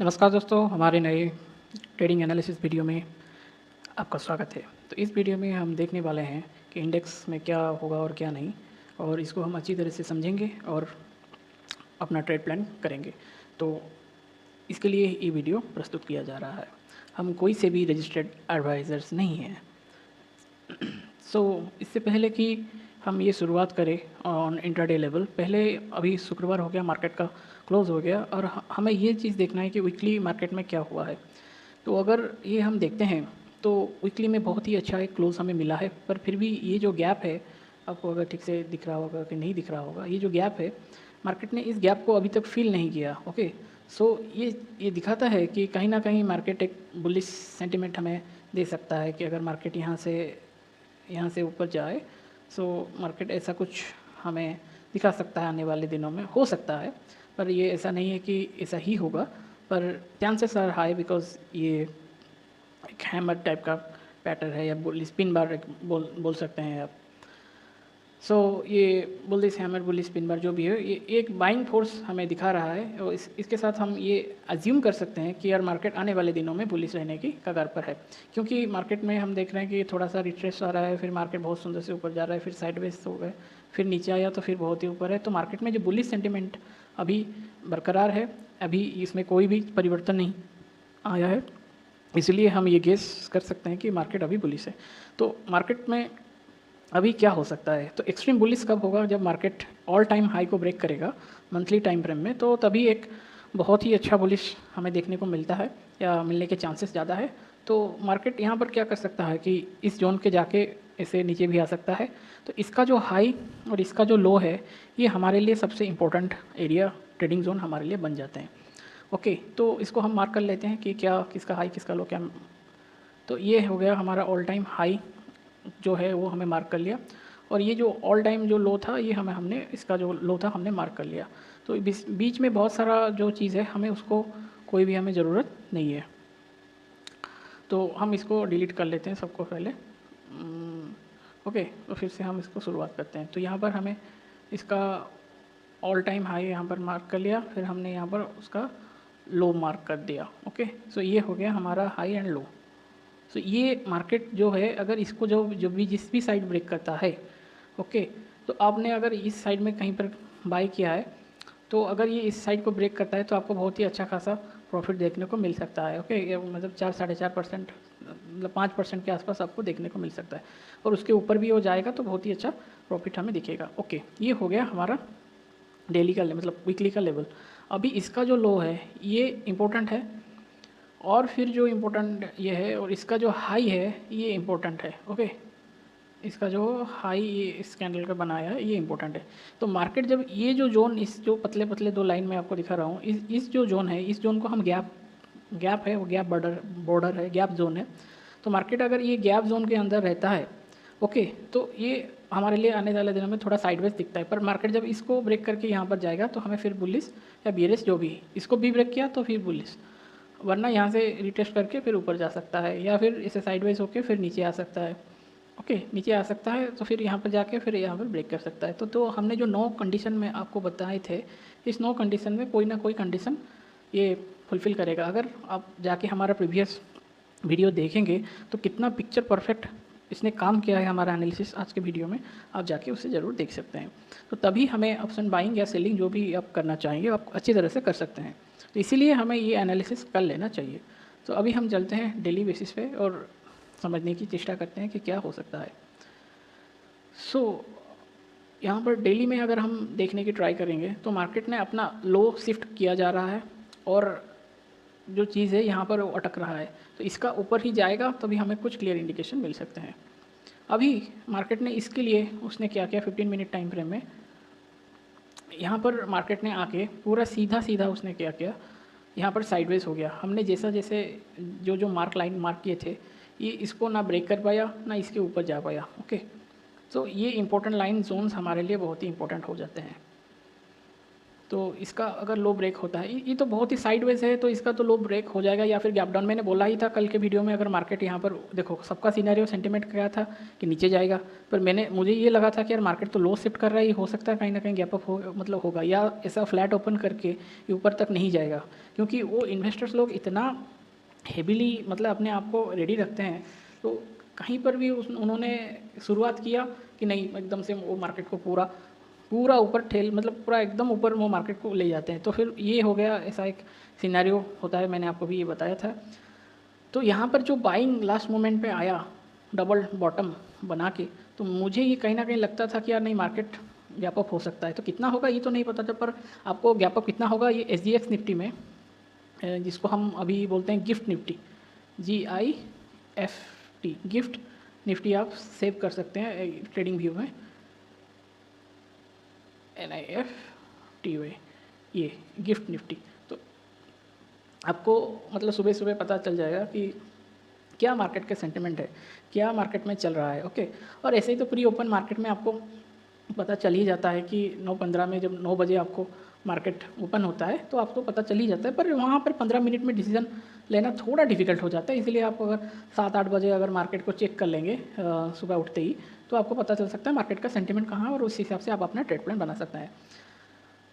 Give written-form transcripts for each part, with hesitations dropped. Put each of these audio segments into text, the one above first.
नमस्कार दोस्तों, हमारे नए ट्रेडिंग एनालिसिस वीडियो में आपका स्वागत है। तो इस वीडियो में हम देखने वाले हैं कि इंडेक्स में क्या होगा और क्या नहीं, और इसको हम अच्छी तरह से समझेंगे और अपना ट्रेड प्लान करेंगे। तो इसके लिए ये वीडियो प्रस्तुत किया जा रहा है। हम कोई से भी रजिस्टर्ड एडवाइज़र्स नहीं हैं। इससे पहले कि हम ये शुरुआत करें ऑन इंट्राडे लेवल, पहले अभी शुक्रवार हो गया, मार्केट का क्लोज़ हो गया और हमें ये चीज़ देखना है कि वीकली मार्केट में क्या हुआ है। तो अगर ये हम देखते हैं तो वीकली में बहुत ही अच्छा एक क्लोज़ हमें मिला है, पर फिर भी ये जो गैप है, आपको अगर ठीक से दिख रहा होगा कि नहीं दिख रहा होगा, ये जो गैप है, मार्केट ने इस गैप को अभी तक फ़ील नहीं किया। ओके, ये दिखाता है कि कहीं ना कहीं मार्केट एक बुलिश सेंटिमेंट हमें दे सकता है कि अगर मार्केट यहाँ से ऊपर जाए, मार्केट ऐसा कुछ हमें दिखा सकता है आने वाले दिनों में, हो सकता है। पर ये ऐसा नहीं है कि ऐसा ही होगा, पर चांसेस आर हाई बिकॉज ये एक हैमर टाइप का पैटर्न है, या स्पिन बार बोल सकते हैं आप। ये बुलिश हैमर, बुलिश स्पिन बार जो भी है, ये एक बाइंग फोर्स हमें दिखा रहा है, और इसके साथ हम ये अज्यूम कर सकते हैं कि यार मार्केट आने वाले दिनों में बुलिश रहने की कगार पर है। क्योंकि मार्केट में हम देख रहे हैं कि थोड़ा सा रिट्रेस आ रहा है, फिर मार्केट बहुत सुंदर से ऊपर जा रहा है, फिर साइडवेज हो गए, फिर नीचे आया तो फिर बहुत ही ऊपर है। तो मार्केट में जो बुलिश सेंटिमेंट अभी बरकरार है, अभी इसमें कोई भी परिवर्तन नहीं आया है, इसलिए हम ये गेस कर सकते हैं कि मार्केट अभी बुलिश है। तो मार्केट में अभी क्या हो सकता है, तो एक्सट्रीम बुलिश कब होगा, जब मार्केट ऑल टाइम हाई को ब्रेक करेगा मंथली टाइम फ्रेम में, तो तभी एक बहुत ही अच्छा बुलिश हमें देखने को मिलता है, या मिलने के चांसेस ज़्यादा है। तो मार्केट यहाँ पर क्या कर सकता है कि इस जोन के जाके ऐसे नीचे भी आ सकता है। तो इसका जो हाई और इसका जो लो है, ये हमारे लिए सबसे इम्पोर्टेंट एरिया, ट्रेडिंग जोन हमारे लिए बन जाते हैं। ओके, तो इसको हम मार्क कर लेते हैं कि क्या, किसका हाई किसका लो क्या। तो ये हो गया हमारा ऑल टाइम हाई जो है वो हमें मार्क कर लिया, और ये जो ऑल टाइम जो लो था, ये हमने इसका जो लो था हमने मार्क कर लिया। तो बीच में बहुत सारा जो चीज़ है, हमें उसको कोई भी हमें ज़रूरत नहीं है, तो हम इसको डिलीट कर लेते हैं सबको पहले। ओके, तो फिर से हम इसको शुरुआत करते हैं। तो यहाँ पर हमें इसका ऑल टाइम हाई यहाँ पर मार्क कर लिया, फिर हमने यहाँ पर उसका लो मार्क कर दिया। ओके, ये हो गया हमारा हाई एंड लो। ये मार्केट जो है, अगर इसको जो भी जिस भी साइड ब्रेक करता है, ओके, तो आपने अगर इस साइड में कहीं पर बाय किया है, तो अगर ये इस साइड को ब्रेक करता है तो आपको बहुत ही अच्छा खासा प्रॉफिट देखने को मिल सकता है। ओके, ये मतलब 4-4.5%, मतलब 5% के आसपास आपको देखने को मिल सकता है, और उसके ऊपर भी हो जाएगा तो बहुत ही अच्छा प्रॉफिट हमें दिखेगा। ओके, ये हो गया हमारा डेली का मतलब वीकली का लेवल। अभी इसका जो लो है ये इम्पोर्टेंट है, और फिर जो इम्पोर्टेंट ये है, और इसका जो हाई है ये इम्पोर्टेंट है। ओके, इसका जो हाई ये इस कैंडल का बनाया है ये इम्पोर्टेंट है। तो मार्केट जब ये जो जोन, इस जो पतले पतले दो लाइन में आपको दिखा रहा हूँ, इस जो जोन है, इस जोन को हम गैप है, वो गैप बॉर्डर है, गैप जोन है। तो मार्केट अगर ये गैप जोन के अंदर रहता है, ओके, तो ये हमारे लिए आने वाले दिनों में थोड़ा साइडवेज दिखता है। पर मार्केट जब इसको ब्रेक करके यहाँ पर जाएगा तो हमें फिर बुलिश या बियरिश जो भी, इसको भी ब्रेक किया तो फिर बुलिश, वरना यहाँ से रिटेस्ट करके फिर ऊपर जा सकता है, या फिर इसे साइडवेज होके फिर नीचे आ सकता है। ओके, नीचे आ सकता है तो फिर यहाँ पर जाके फिर यहाँ पर ब्रेक कर सकता है। तो हमने जो 9 कंडीशन में आपको बताए थे, इस 9 कंडीशन में कोई ना कोई कंडीशन ये फुलफ़िल करेगा। अगर आप जाके हमारा प्रीवियस वीडियो देखेंगे तो कितना पिक्चर परफेक्ट इसने काम किया है हमारा एनालिसिस, आज के वीडियो में आप जाके उसे ज़रूर देख सकते हैं। तो तभी हमें ऑप्शन बाइंग या सेलिंग जो भी आप करना चाहेंगे, आप अच्छी तरह से कर सकते हैं। तो इसीलिए हमें ये एनालिसिस कर लेना चाहिए। तो अभी हम चलते हैं डेली बेसिस पे और समझने की चेष्टा करते हैं कि क्या हो सकता है। यहाँ पर डेली में अगर हम देखने की ट्राई करेंगे तो मार्केट ने अपना लो शिफ्ट किया जा रहा है, और जो चीज़ है यहाँ पर वो अटक रहा है। तो इसका ऊपर ही जाएगा तभी हमें कुछ क्लियर इंडिकेशन मिल सकते हैं। अभी मार्केट ने इसके लिए उसने क्या किया, 15 मिनट टाइम फ्रेम में यहाँ पर मार्केट ने आके पूरा सीधा सीधा उसने क्या किया, यहाँ पर साइडवेज हो गया। हमने जैसे जो लाइन मार्क किए थे, ये इसको ना ब्रेक कर पाया ना इसके ऊपर जा पाया। ओके, तो ये इंपॉर्टेंट लाइन जोन्स हमारे लिए बहुत ही इंपॉर्टेंट हो जाते हैं। तो इसका अगर लो ब्रेक होता है, ये तो बहुत ही साइडवेज है, तो इसका तो लो ब्रेक हो जाएगा या फिर गैप डाउन। मैंने बोला ही था कल के वीडियो में, अगर मार्केट यहाँ पर देखो, सबका सिनेरियो सेंटिमेंट क्या था कि नीचे जाएगा, पर मुझे ये लगा था कि यार मार्केट तो लो शिफ्ट कर रहा है, ये हो सकता है कहीं ना कहीं गैप अप हो मतलब होगा, या ऐसा फ्लैट ओपन करके ये ऊपर तक नहीं जाएगा, क्योंकि वो इन्वेस्टर्स लोग इतना हेविली मतलब अपने आप को रेडी रखते हैं। तो कहीं पर भी उन्होंने शुरुआत किया कि नहीं, एकदम से वो मार्केट को पूरा पूरा ऊपर ठेल मतलब पूरा एकदम ऊपर वो मार्केट को ले जाते हैं। तो फिर ये हो गया, ऐसा एक सिनेरियो होता है, मैंने आपको भी ये बताया था। तो यहाँ पर जो बाइंग लास्ट मोमेंट पे आया डबल बॉटम बना के, तो मुझे ये कहीं ना कहीं लगता था कि यार नहीं, मार्केट गैप अप हो सकता है। तो कितना होगा ये तो नहीं पता था, पर आपको गैप अप कितना होगा ये SGX निफ्टी में, जिसको हम अभी बोलते हैं gift Nifty, GIFT gift Nifty, आप सेव कर सकते हैं ट्रेडिंग व्यू में, NIFTY, ये गिफ्ट निफ्टी। तो आपको मतलब सुबह सुबह पता चल जाएगा कि क्या मार्केट का सेंटिमेंट है, क्या मार्केट में चल रहा है। ओके, और ऐसे ही तो प्री ओपन मार्केट में आपको पता चल ही जाता है कि 9:15 में, जब 9 बजे आपको मार्केट ओपन होता है तो आपको पता चल ही जाता है, पर वहाँ पर 15 मिनट में डिसीजन लेना थोड़ा डिफिकल्ट हो जाता है। इसलिए आप अगर 7-8 बजे अगर मार्केट को चेक कर लेंगे सुबह उठते ही, तो आपको पता चल सकता है मार्केट का सेंटिमेंट कहाँ है, और उस हिसाब से आप अपना ट्रेड प्लान बना सकते हैं।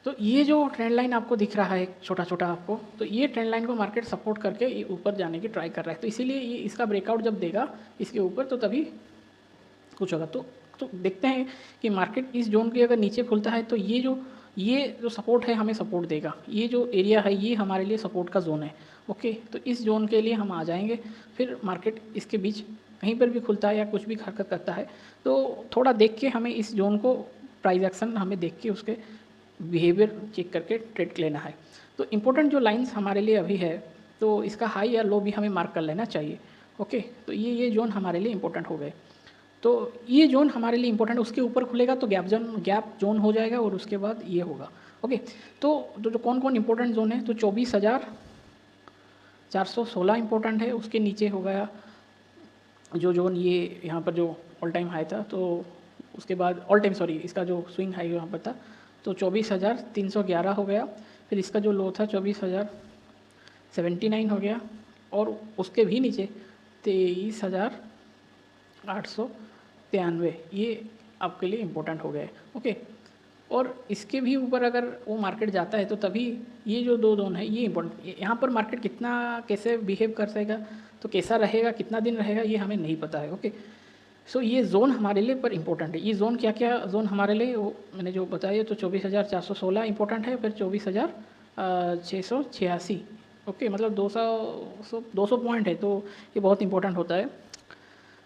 तो ये जो ट्रेंड लाइन आपको दिख रहा है छोटा छोटा आपको, तो ये ट्रेंड लाइन को मार्केट सपोर्ट करके ये ऊपर जाने की ट्राई कर रहा है। तो इसीलिए ये इसका ब्रेकआउट जब देगा इसके ऊपर, तो तभी कुछ होगा। तो देखते हैं कि मार्केट इस जोन के अगर नीचे खुलता है, तो ये जो सपोर्ट है हमें सपोर्ट देगा। ये जो एरिया है ये हमारे लिए सपोर्ट का जोन है। ओके, तो इस जोन के लिए हम आ जाएंगे। फिर मार्केट इसके बीच कहीं पर भी खुलता है या कुछ भी हरकत करता है, तो थोड़ा देख के हमें इस जोन को, प्राइस एक्शन हमें देख के उसके बिहेवियर चेक करके ट्रेड लेना है। तो इम्पोर्टेंट जो लाइंस हमारे लिए अभी है, तो इसका हाई या लो भी हमें मार्क कर लेना चाहिए। ओके, तो ये जोन हमारे लिए इम्पोर्टेंट हो गए। तो ये जोन हमारे लिए इम्पोर्टेंट, उसके ऊपर खुलेगा तो गैप जोन हो जाएगा, और उसके बाद ये होगा। ओके, तो जो कौन कौन इंपॉर्टेंट जोन है, तो 24,416 इंपॉर्टेंट है। उसके नीचे हो गया जो जोन ये यहाँ पर जो ऑल टाइम हाई था, तो उसके बाद इसका जो स्विंग हाई यहाँ पर था, तो 24,311 हो गया। फिर इसका जो लो था 24,079 हो गया, और उसके भी नीचे 23,893, ये आपके लिए इम्पोर्टेंट हो गए। ओके, और इसके भी ऊपर अगर वो मार्केट जाता है, तो तभी ये जो दो जोन है ये इम्पोर्टेंट। यहाँ पर मार्केट कितना कैसे बिहेव कर सकेगा, तो कैसा रहेगा, कितना दिन रहेगा, ये हमें नहीं पता है। ओके, सो ये जोन हमारे लिए पर इम्पोर्टेंट है। ये जोन क्या क्या जोन हमारे लिए, वो मैंने जो बताया, तो 24,416 इंपॉर्टेंट है, फिर 24,686। ओके, मतलब 200 पॉइंट है, तो ये बहुत इंपॉर्टेंट होता है।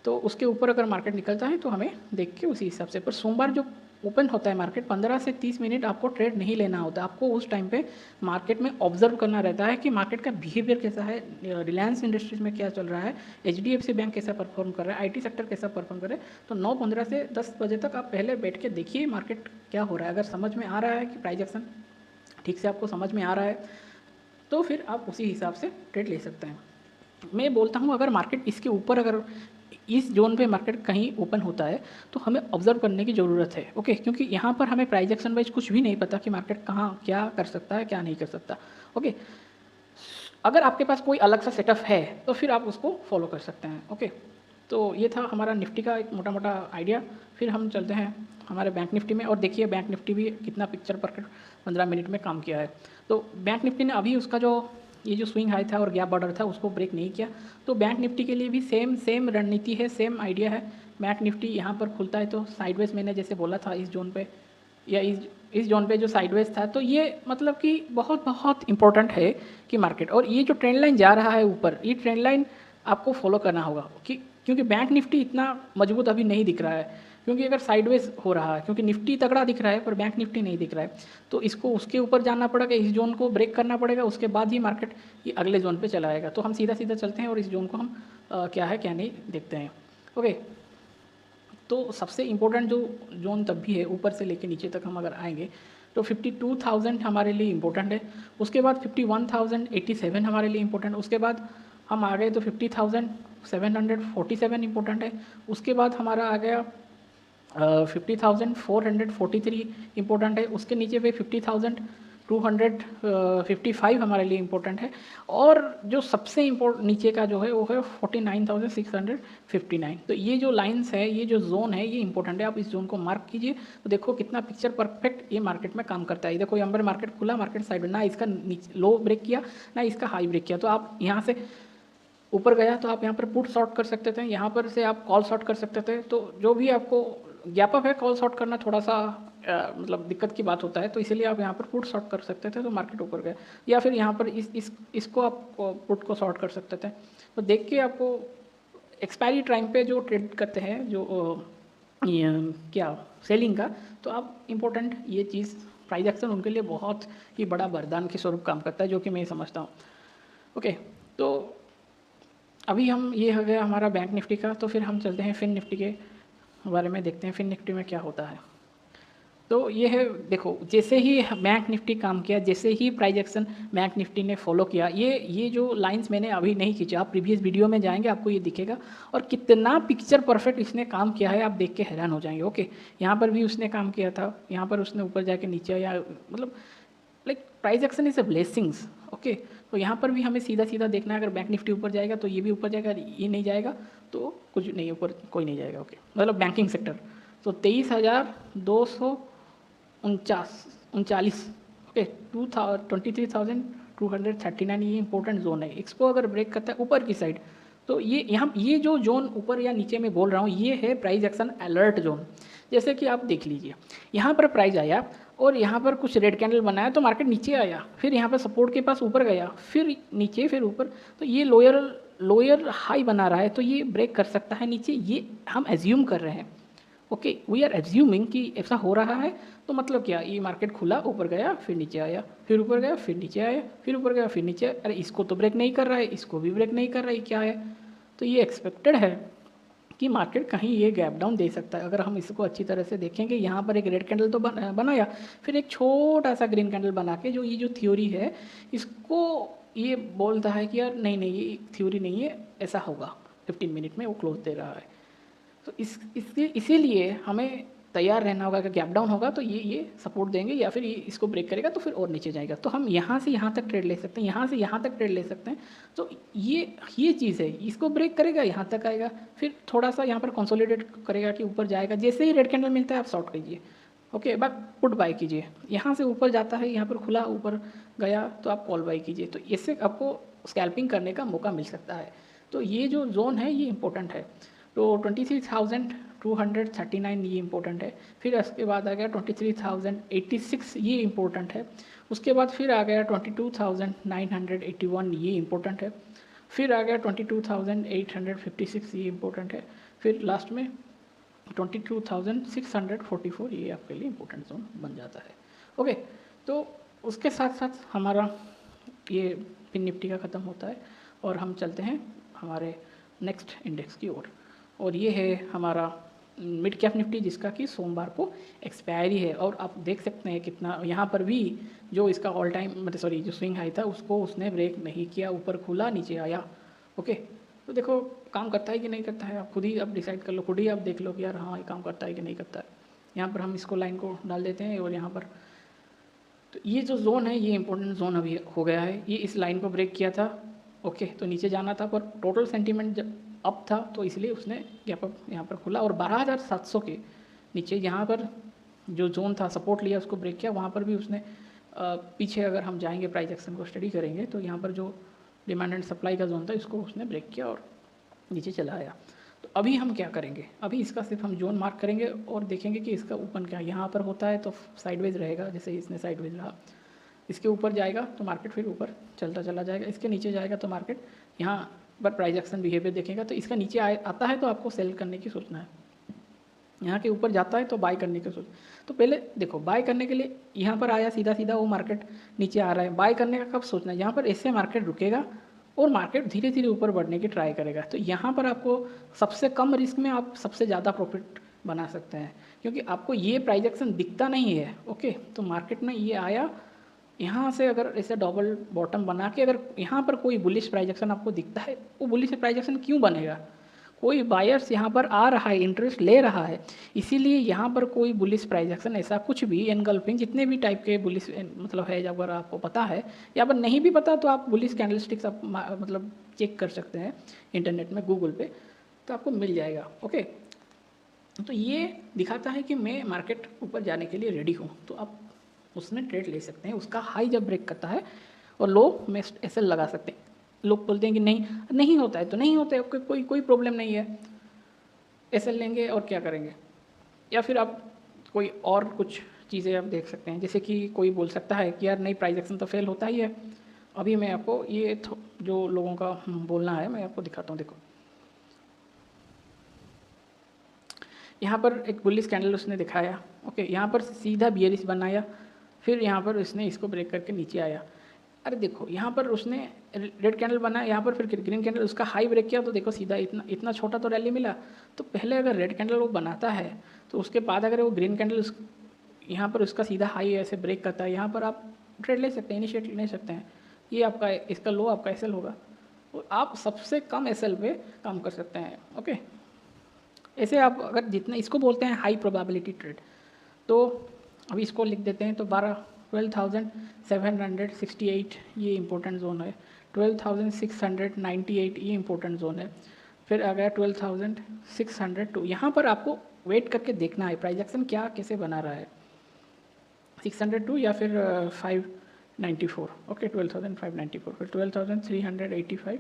तो उसके ऊपर अगर मार्केट निकलता है तो हमें देख के उसी हिसाब से, पर सोमवार जो ओपन होता है मार्केट, 15 से 30 मिनट आपको ट्रेड नहीं लेना होता। आपको उस टाइम पे मार्केट में ऑब्जर्व करना रहता है कि मार्केट का बिहेवियर कैसा है, रिलायंस इंडस्ट्रीज में क्या चल रहा है, HDFC बैंक कैसा परफॉर्म कर रहा है, IT सेक्टर कैसा परफॉर्म कर रहा है। तो 9:15 से 10 बजे तक आप पहले बैठ के देखिए मार्केट क्या हो रहा है। अगर समझ में आ रहा है कि प्राइस एक्शन ठीक से आपको समझ में आ रहा है, तो फिर आप उसी हिसाब से ट्रेड ले सकते हैं। मैं बोलता हूँ अगर मार्केट इसके ऊपर, अगर इस जोन पे मार्केट कहीं ओपन होता है, तो हमें ऑब्जर्व करने की ज़रूरत है। ओके, क्योंकि यहाँ पर हमें प्राइस एक्शन वाइज कुछ भी नहीं पता कि मार्केट कहाँ क्या कर सकता है, क्या नहीं कर सकता। ओके, अगर आपके पास कोई अलग सा सेटअप है तो फिर आप उसको फॉलो कर सकते हैं। ओके, तो ये था हमारा निफ्टी का एक मोटा मोटा आइडिया। फिर हम चलते हैं हमारे बैंक निफ्टी में, और देखिए बैंक निफ्टी भी कितना पिक्चर पर 15 मिनट में काम किया है। तो बैंक निफ्टी ने अभी उसका जो ये जो स्विंग हाई था और गैप बॉर्डर था उसको ब्रेक नहीं किया। तो बैंक निफ्टी के लिए भी सेम रणनीति है, सेम आइडिया है। बैंक निफ्टी यहाँ पर खुलता है तो साइडवेज, मैंने जैसे बोला था इस जोन पे, या इस जोन पे जो साइडवेज था, तो ये मतलब कि बहुत बहुत इंपॉर्टेंट है कि मार्केट, और ये जो ट्रेंड लाइन जा रहा है ऊपर, ये ट्रेंड लाइन आपको फॉलो करना होगा क्योंकि बैंक निफ्टी इतना मजबूत अभी नहीं दिख रहा है, क्योंकि अगर साइडवेज हो रहा है, क्योंकि निफ्टी तगड़ा दिख रहा है पर बैंक निफ्टी नहीं दिख रहा है, तो इसको उसके ऊपर जाना पड़ेगा, इस जोन को ब्रेक करना पड़ेगा, उसके बाद ही मार्केट ये अगले जोन पे चला आएगा। तो हम सीधा सीधा चलते हैं और इस जोन को हम क्या है क्या नहीं देखते हैं। ओके, तो सबसे इम्पोर्टेंट जो जोन तब भी है, ऊपर से लेके नीचे तक हम अगर आएंगे तो 52,000 हमारे लिए इम्पोर्टेंट है। उसके बाद 51,087 हमारे लिए इम्पोर्टेंट, उसके बाद हम आ गए तो 50,747 इम्पोर्टेंट है। उसके बाद हमारा आ गया 50,443 इम्पोर्टेंट है। उसके नीचे पे 255 हमारे लिए इम्पोर्टेंट है, और जो सबसे नीचे का जो है वो है 49,659। तो ये जो लाइंस है, ये जो जोन है, ये इंपॉर्टेंट है, आप इस जोन को मार्क कीजिए। तो देखो कितना पिक्चर परफेक्ट ये मार्केट में काम करता है। देखो यहाँ पर मार्केट खुला, मार्केट साइड में ना इसका लो ब्रेक किया ना इसका हाई ब्रेक किया, तो आप यहाँ से ऊपर गया तो आप यहाँ पर पुट शॉर्ट कर सकते थे, यहाँ पर से आप कॉल शॉर्ट कर सकते थे। तो जो भी आपको गैप अप है, कॉल शॉर्ट करना थोड़ा सा मतलब दिक्कत की बात होता है, तो इसीलिए आप यहाँ पर पुट शॉर्ट कर सकते थे तो मार्केट ऊपर गया, या फिर यहाँ पर इसको आप पुट को शॉर्ट कर सकते थे। तो देख के आपको एक्सपायरी टाइम पे जो ट्रेड करते हैं, जो क्या सेलिंग का, तो आप इम्पोर्टेंट ये चीज़ प्राइस एक्शन उनके लिए बहुत ही बड़ा वरदान के स्वरूप काम करता है, जो कि मैं समझता हूँ। ओके, तो अभी हम ये हो गया हमारा बैंक निफ्टी का, तो फिर हम चलते हैं फिन निफ्टी के बारे में, देखते हैं फिन निफ्टी में क्या होता है। तो ये है, देखो जैसे ही बैंक निफ्टी काम किया, जैसे ही प्राइस एक्शन बैंक निफ्टी ने फॉलो किया, ये जो लाइंस मैंने अभी नहीं खींचा, आप प्रीवियस वीडियो में जाएंगे आपको ये दिखेगा, और कितना पिक्चर परफेक्ट इसने काम किया है आप देख के हैरान हो जाएंगे। ओके, यहाँ पर भी उसने काम किया था, यहाँ पर उसने ऊपर जाके नीचे आया, मतलब like price action is a blessings. Okay, तो यहाँ पर भी हमें सीधा सीधा देखना है, अगर बैंक निफ्टी ऊपर जाएगा तो ये भी ऊपर जाएगा, ये नहीं जाएगा तो कुछ नहीं, ऊपर कोई नहीं जाएगा। ओके, मतलब बैंकिंग सेक्टर तो 23,239, ओके 23,239 ये इंपॉर्टेंट जोन है। इसको अगर ब्रेक करता है ऊपर की साइड, तो ये जो जोन ऊपर या नीचे में बोल रहा हूँ, ये है प्राइस एक्शन अलर्ट जोन। जैसे कि आप देख लीजिए, यहाँ पर प्राइस आया और यहाँ पर कुछ रेड कैंडल बनाया तो मार्केट नीचे आया, फिर यहाँ पर सपोर्ट के पास ऊपर गया, फिर नीचे, फिर ऊपर, तो ये लोअर हाई बना रहा है, तो ये ब्रेक कर सकता है नीचे, ये हम एज्यूम कर रहे हैं। ओके, वी आर एज्यूमिंग कि ऐसा हो रहा है, तो मतलब क्या, ये मार्केट खुला, ऊपर गया, फिर नीचे आया, फिर ऊपर गया, फिर नीचे आया, फिर ऊपर गया, फिर नीचे, अरे इसको तो ब्रेक नहीं कर रहा है, इसको भी ब्रेक नहीं कर रहा है, क्या है? तो ये एक्सपेक्टेड है कि मार्केट कहीं ये गैप डाउन दे सकता है। अगर हम इसको अच्छी तरह से देखेंगे, यहाँ पर एक रेड कैंडल तो बनाया, फिर एक छोटा सा ग्रीन कैंडल बना के, जो ये जो थ्योरी है इसको ये बोलता है कि यार नहीं नहीं, ये थ्योरी नहीं है, ऐसा होगा 15 मिनट में वो क्लोज दे रहा है। तो इसीलिए हमें तैयार रहना होगा कि गैप डाउन होगा तो ये सपोर्ट देंगे, या फिर ये इसको ब्रेक करेगा तो फिर और नीचे जाएगा, तो हम यहाँ से यहाँ तक ट्रेड ले सकते हैं, यहाँ से यहाँ तक ट्रेड ले सकते हैं। तो ये चीज़ है, इसको ब्रेक करेगा, यहाँ तक आएगा, फिर थोड़ा सा यहाँ पर कंसोलिडेट करेगा कि ऊपर जाएगा, जैसे ही रेड कैंडल मिलता है आप शॉर्ट कीजिए। ओके, बस पुट बाय कीजिए, यहाँ से ऊपर जाता है, यहाँ पर खुला ऊपर गया तो आप कॉल बाय कीजिए, तो इससे आपको स्कैल्पिंग करने का मौका मिल सकता है। तो ये जो जोन है ये इंपॉर्टेंट है। तो 23,239 ये इंपॉर्टेंट है, फिर उसके बाद आ गया 23,086 ये इंपॉर्टेंट है, उसके बाद फिर आ गया 22,981 ये इंपॉर्टेंट है, फिर आ गया 22,856 ये इंपॉर्टेंट है, फिर लास्ट में 22,644 ये आपके लिए इंपॉर्टेंट जोन बन जाता है। ओके, तो उसके साथ साथ हमारा ये फिन निफ्टी का ख़त्म होता है और हम चलते हैं हमारे नेक्स्ट इंडेक्स की ओर, और ये है हमारा मिड कैप निफ्टी, जिसका कि सोमवार को एक्सपायरी है। और आप देख सकते हैं कितना यहाँ पर भी जो इसका ऑल टाइम मतलब सॉरी जो स्विंग हाई था उसको उसने ब्रेक नहीं किया, ऊपर खुला नीचे आया। ओके, तो देखो काम करता है कि नहीं करता है, आप खुद ही आप डिसाइड कर लो, खुद ही आप देख लो कि यार हाँ ये काम करता है कि नहीं करता है। यहाँ पर हम इसको लाइन को डाल देते हैं, और यहाँ पर तो ये जो जोन है ये इंपॉर्टेंट जोन अभी हो गया है, ये इस लाइन को ब्रेक किया था। ओके, तो नीचे जाना था, पर टोटल सेंटीमेंट जब अप था तो इसलिए उसने गैप अप यहाँ पर खुला, और 12,700 के नीचे यहाँ पर जो जोन था सपोर्ट लिया, उसको ब्रेक किया। वहाँ पर भी उसने पीछे अगर हम जाएंगे प्राइस एक्शन को स्टडी करेंगे तो यहाँ पर जो डिमांड एंड सप्लाई का जोन था इसको उसने ब्रेक किया और नीचे चला आया। तो अभी हम क्या करेंगे, अभी इसका सिर्फ हम जोन मार्क करेंगे और देखेंगे कि इसका ओपन क्या यहाँ पर होता है तो साइडवेज रहेगा, जैसे इसने साइडवेज रहा, इसके ऊपर जाएगा तो मार्केट फिर ऊपर चलता चला जाएगा, इसके नीचे जाएगा तो मार्केट यहाँ पर प्राइस एक्शन बिहेवियर देखेगा। तो इसका नीचे आता है तो आपको सेल करने की सोचना है, यहाँ के ऊपर जाता है तो बाय करने की सोच। तो पहले देखो बाय करने के लिए यहाँ पर आया सीधा सीधा, वो मार्केट नीचे आ रहा है, बाय करने का कब सोचना है, यहाँ पर ऐसे मार्केट रुकेगा और मार्केट धीरे धीरे ऊपर बढ़ने की ट्राई करेगा। तो यहाँ पर आपको सबसे कम रिस्क में आप सबसे ज़्यादा प्रॉफिट बना सकते हैं, क्योंकि आपको ये प्राइस एक्शन दिखता नहीं है। ओके, तो मार्केट में ये आया, यहाँ से अगर ऐसे डबल बॉटम बना के अगर यहाँ पर कोई बुलिश प्राइस एक्शन आपको दिखता है, वो बुलिश प्राइस एक्शन क्यों बनेगा, कोई बायर्स यहाँ पर आ रहा है, इंटरेस्ट ले रहा है, इसीलिए यहाँ पर कोई बुलिश प्राइस एक्शन ऐसा कुछ भी एनगल्फिंग जितने भी टाइप के बुलिश मतलब है, अगर आपको पता है या पर नहीं भी पता तो आप बुलिश कैंडलस्टिक्स आप मतलब चेक कर सकते हैं इंटरनेट में, गूगल पे, तो आपको मिल जाएगा। ओके, तो ये दिखाता है कि मैं मार्केट ऊपर जाने के लिए रेडी हूँ, तो आप उसमें ट्रेड ले सकते हैं। उसका हाई जब ब्रेक करता है और लो में एसएल लगा सकते हैं। लोग बोलते हैं कि नहीं होता है, तो नहीं होता है, कोई प्रॉब्लम नहीं है, एसएल लेंगे और क्या करेंगे। या फिर आप कोई और कुछ चीज़ें आप देख सकते हैं, जैसे कि कोई बोल सकता है कि यार नहीं, प्राइस एक्शन तो फेल होता ही है। अभी मैं आपको ये जो लोगों का बोलना है मैं आपको दिखाता हूँ। देखो यहाँ पर एक बुलिश कैंडल उसने दिखाया, ओके, यहाँ पर सीधा बियरिश बनाया, फिर यहाँ पर उसने इसको ब्रेक करके नीचे आया। अरे देखो यहाँ पर उसने रेड कैंडल बनाया, यहाँ पर फिर ग्रीन कैंडल, उसका हाई ब्रेक किया, तो देखो सीधा इतना छोटा तो रैली मिला। तो पहले अगर रेड कैंडल वो बनाता है तो उसके बाद अगर वो ग्रीन कैंडल यहाँ पर उसका सीधा हाई ऐसे ब्रेक करता है, यहाँ पर आप ट्रेड ले सकते हैं, इनिशिएट ले सकते हैं। ये आपका इसका लो आपका एसएल होगा, तो आप सबसे कम एसएल पे काम कर सकते हैं। ओके, ऐसे आप अगर जितना इसको बोलते हैं हाई प्रोबेबिलिटी ट्रेड, तो अभी इसको लिख देते हैं। तो 12,768 ये इंपॉर्टेंट जोन है, 12,698 ये इंपॉर्टेंट जोन है, फिर आ गया 12,602। यहाँ पर आपको वेट करके देखना है प्राइस एक्शन क्या कैसे बना रहा है, 602 या फिर 594। ओके, 12,594, फिर 12,385,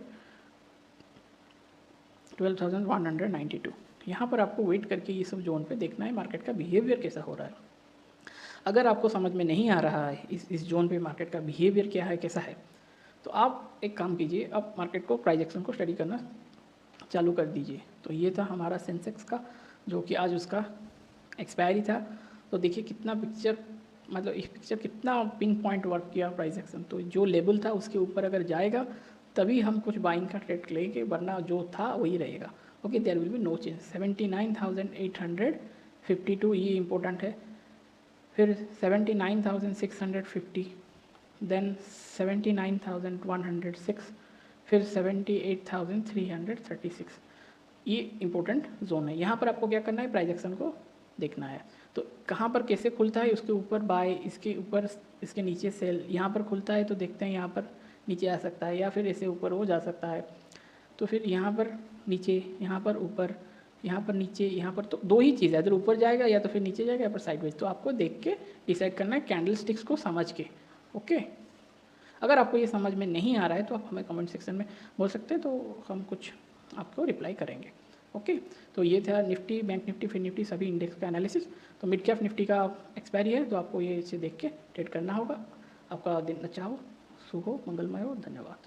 12,192। यहाँ पर आपको वेट करके ये सब जोन पे देखना है मार्केट का बिहेवियर कैसा हो रहा है। अगर आपको समझ में नहीं आ रहा है इस जोन पे मार्केट का बिहेवियर क्या है, कैसा है, तो आप एक काम कीजिए, आप मार्केट को प्राइस एक्शन को स्टडी करना चालू कर दीजिए। तो ये था हमारा सेंसेक्स का, जो कि आज उसका एक्सपायरी था। तो देखिए कितना पिक्चर, मतलब इस पिक्चर कितना पिन पॉइंट वर्क किया प्राइस एक्शन। तो जो लेवल था उसके ऊपर अगर जाएगा तभी हम कुछ बाइंग का ट्रेड लेंगे, वरना जो था वही रहेगा। Okay, there will be no change. 79,852 ये इंपॉर्टेंट है, फिर 79,650, देन 79,106, फिर 78,336 ये इंपॉर्टेंट जोन है। यहाँ पर आपको क्या करना है, प्राइस एक्शन को देखना है। तो कहाँ पर कैसे खुलता है, उसके ऊपर बाय, इसके ऊपर इसके नीचे सेल। यहाँ पर खुलता है तो देखते हैं यहाँ पर नीचे आ सकता है, या फिर ऐसे ऊपर वो जा सकता है। तो फिर यहाँ पर नीचे, यहाँ पर ऊपर, यहाँ पर नीचे, यहाँ पर, तो दो ही चीज़ है, इधर ऊपर जाएगा या तो फिर नीचे जाएगा, या पर साइडवेज। तो आपको देख के डिसाइड करना है कैंडल स्टिक्स को समझ के। ओके, अगर आपको ये समझ में नहीं आ रहा है तो आप हमें कमेंट सेक्शन में बोल सकते हैं, तो हम कुछ आपको रिप्लाई करेंगे। ओके, तो ये था निफ्टी, बैंक निफ्टी, फिर निफ्टी, सभी इंडेक्स का एनालिसिस। तो मिड कैप निफ्टी का एक्सपायरी है, तो आपको ये इसे देख के ट्रेड करना होगा। आपका दिन अच्छा हो, शुभ हो, मंगलमय हो। धन्यवाद।